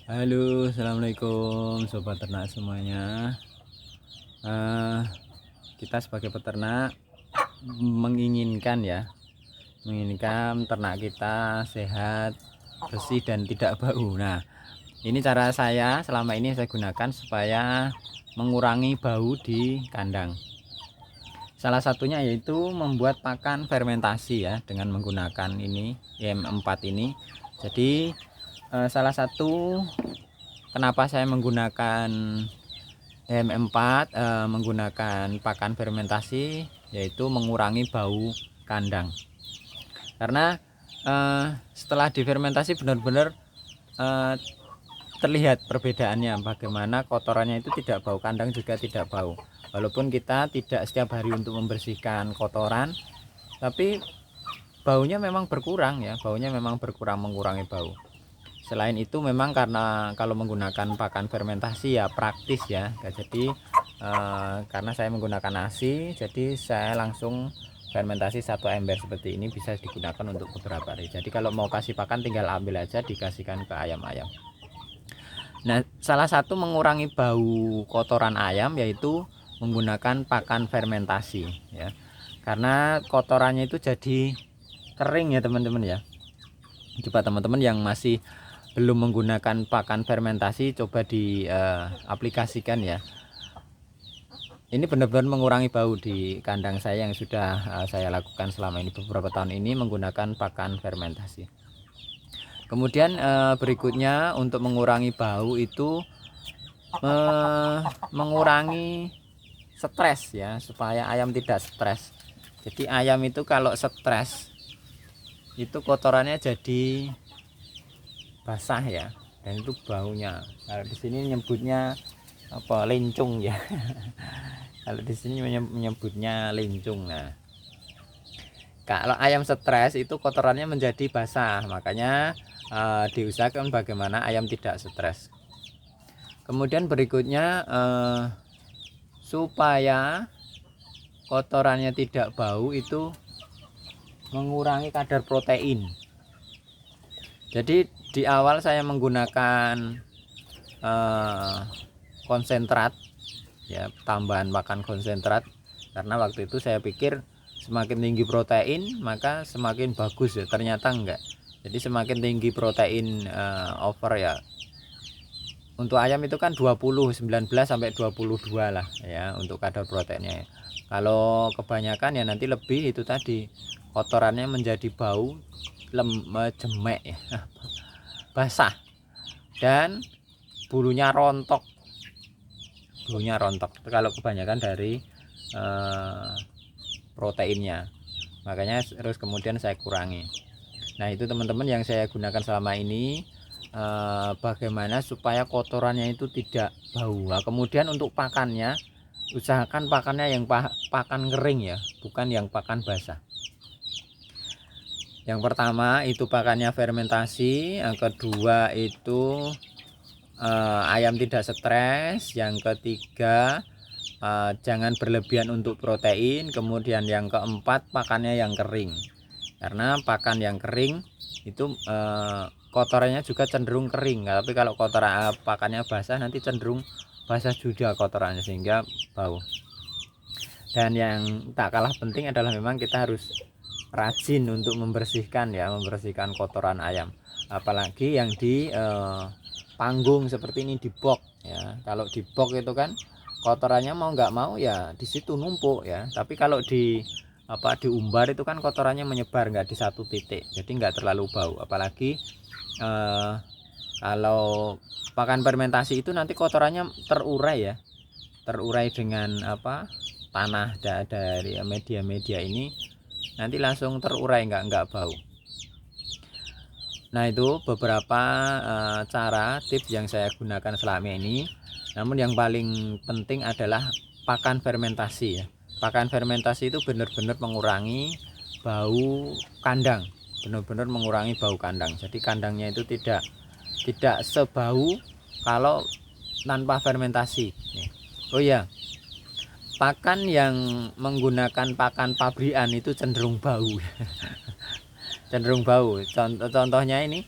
Halo, assalamualaikum sobat ternak semuanya. Kita sebagai peternak menginginkan ternak kita sehat, bersih dan tidak bau. Nah, ini cara saya selama ini saya gunakan supaya mengurangi bau di kandang. Salah satunya yaitu membuat pakan fermentasi ya, dengan menggunakan ini IM4 ini. Jadi salah satu kenapa saya menggunakan HM4 menggunakan pakan fermentasi, yaitu mengurangi bau kandang. Karena setelah difermentasi benar-benar terlihat perbedaannya, bagaimana kotorannya itu tidak bau, kandang juga tidak bau. Walaupun kita tidak setiap hari untuk membersihkan kotoran, tapi baunya memang berkurang ya, mengurangi bau. Selain itu memang karena kalau menggunakan pakan fermentasi ya praktis ya. Jadi karena saya menggunakan nasi, jadi saya langsung fermentasi satu ember seperti ini, bisa digunakan untuk beberapa hari. Jadi kalau mau kasih pakan tinggal ambil aja, dikasihkan ke ayam-ayam. Nah, salah satu mengurangi bau kotoran ayam yaitu menggunakan pakan fermentasi ya. Karena kotorannya itu jadi kering ya teman-teman ya. Coba teman-teman yang masih belum menggunakan pakan fermentasi, coba diaplikasikan ya. Ini benar-benar mengurangi bau di kandang saya yang sudah saya lakukan selama ini beberapa tahun ini menggunakan pakan fermentasi. Kemudian berikutnya untuk mengurangi bau itu mengurangi stres ya, supaya ayam tidak stres. Jadi ayam itu kalau stres itu kotorannya jadi basah ya, dan itu baunya. Kalau di sini nyebutnya apa, lincung ya. Kalau di sini menyebutnya lincung. Nah, kalau ayam stres itu kotorannya menjadi basah, makanya diusahakan bagaimana ayam tidak stres. Kemudian berikutnya supaya kotorannya tidak bau itu mengurangi kadar protein. Jadi di awal saya menggunakan konsentrat ya, tambahan makan konsentrat, karena waktu itu saya pikir semakin tinggi protein maka semakin bagus ya. Ternyata enggak. Jadi semakin tinggi protein over ya, untuk ayam itu kan 19 sampai 22 lah ya untuk kadar proteinnya. Kalau kebanyakan ya nanti lebih, itu tadi kotorannya menjadi bau jemek ya, basah, dan bulunya rontok. Kalau kebanyakan dari proteinnya, makanya terus kemudian saya kurangi. Nah, itu teman-teman yang saya gunakan selama ini, bagaimana supaya kotorannya itu tidak bau. Nah, kemudian untuk pakannya, usahakan pakannya yang pakan kering ya, bukan yang pakan basah. Yang pertama itu pakannya fermentasi, yang kedua itu ayam tidak stres, yang ketiga jangan berlebihan untuk protein, kemudian yang keempat pakannya yang kering. Karena pakan yang kering itu kotorannya juga cenderung kering, tapi kalau kotoran pakannya basah nanti cenderung basah juga kotorannya sehingga bau. Dan yang tak kalah penting adalah memang kita harus rajin untuk membersihkan membersihkan kotoran ayam, apalagi yang di panggung seperti ini, di box ya. Kalau di box itu kan kotorannya mau nggak mau ya di situ numpuk ya, tapi kalau diumbar itu kan kotorannya menyebar, nggak di satu titik, jadi nggak terlalu bau. Apalagi kalau pakan fermentasi itu nanti kotorannya terurai dengan tanah dari media-media ini, nanti langsung terurai, nggak bau. Nah, itu beberapa cara tips yang saya gunakan selama ini. Namun yang paling penting adalah pakan fermentasi ya. Pakan fermentasi itu benar-benar mengurangi bau kandang, benar-benar mengurangi bau kandang. Jadi kandangnya itu tidak sebau kalau tanpa fermentasi. Oh ya, pakan yang menggunakan pakan pabrikan itu cenderung bau. Contohnya ini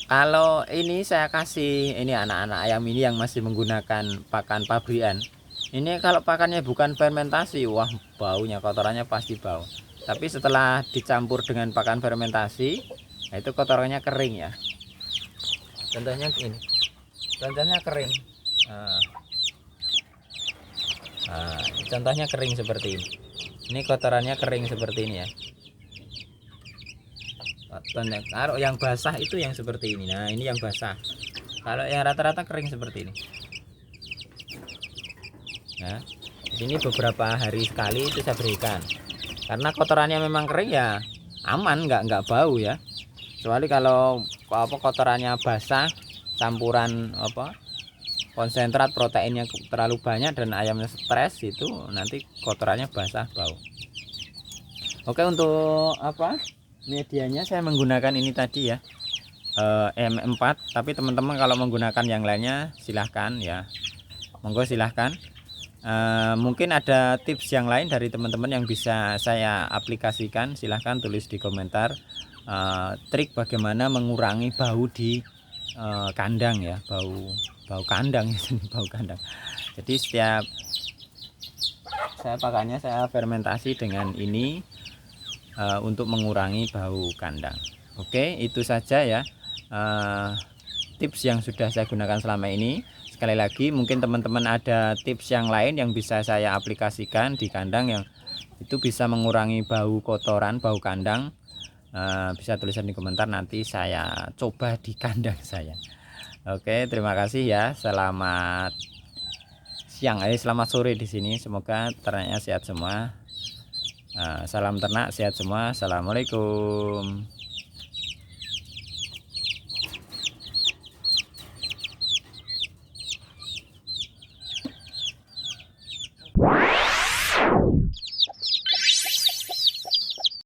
Kalau ini saya kasih ini anak-anak ayam ini yang masih menggunakan pakan pabrikan. Ini kalau pakannya bukan fermentasi, wah baunya, kotorannya pasti bau. Tapi setelah dicampur dengan pakan fermentasi, nah itu kotorannya kering ya. Contohnya ini, contohnya kering. Nah, contohnya kering seperti ini. Ini kotorannya kering seperti ini ya. Kalau yang basah itu yang seperti ini. Nah ini yang basah. Kalau yang rata-rata kering seperti ini. Nah, di sini beberapa hari sekali itu saya berikan. Karena kotorannya memang kering ya aman, nggak bau ya. Kecuali kalau kotorannya basah, campuran konsentrat proteinnya terlalu banyak dan ayamnya stres, itu nanti kotorannya basah bau. Oke, untuk medianya saya menggunakan ini tadi ya, M4. Tapi teman-teman kalau menggunakan yang lainnya silahkan ya, monggo silahkan. Mungkin ada tips yang lain dari teman-teman yang bisa saya aplikasikan, silahkan tulis di komentar. Trik bagaimana mengurangi bau di kandang ya, bau kandang ya, bau kandang. Jadi setiap saya fermentasi dengan ini untuk mengurangi bau kandang. Oke, itu saja ya tips yang sudah saya gunakan selama ini. Sekali lagi, mungkin teman-teman ada tips yang lain yang bisa saya aplikasikan di kandang yang itu bisa mengurangi bau kotoran, bau kandang. Bisa tulisan di komentar, nanti saya coba di kandang saya. Oke, terima kasih ya. Selamat siang, selamat sore di sini. Semoga ternaknya sehat semua. Salam ternak sehat semua. Assalamualaikum.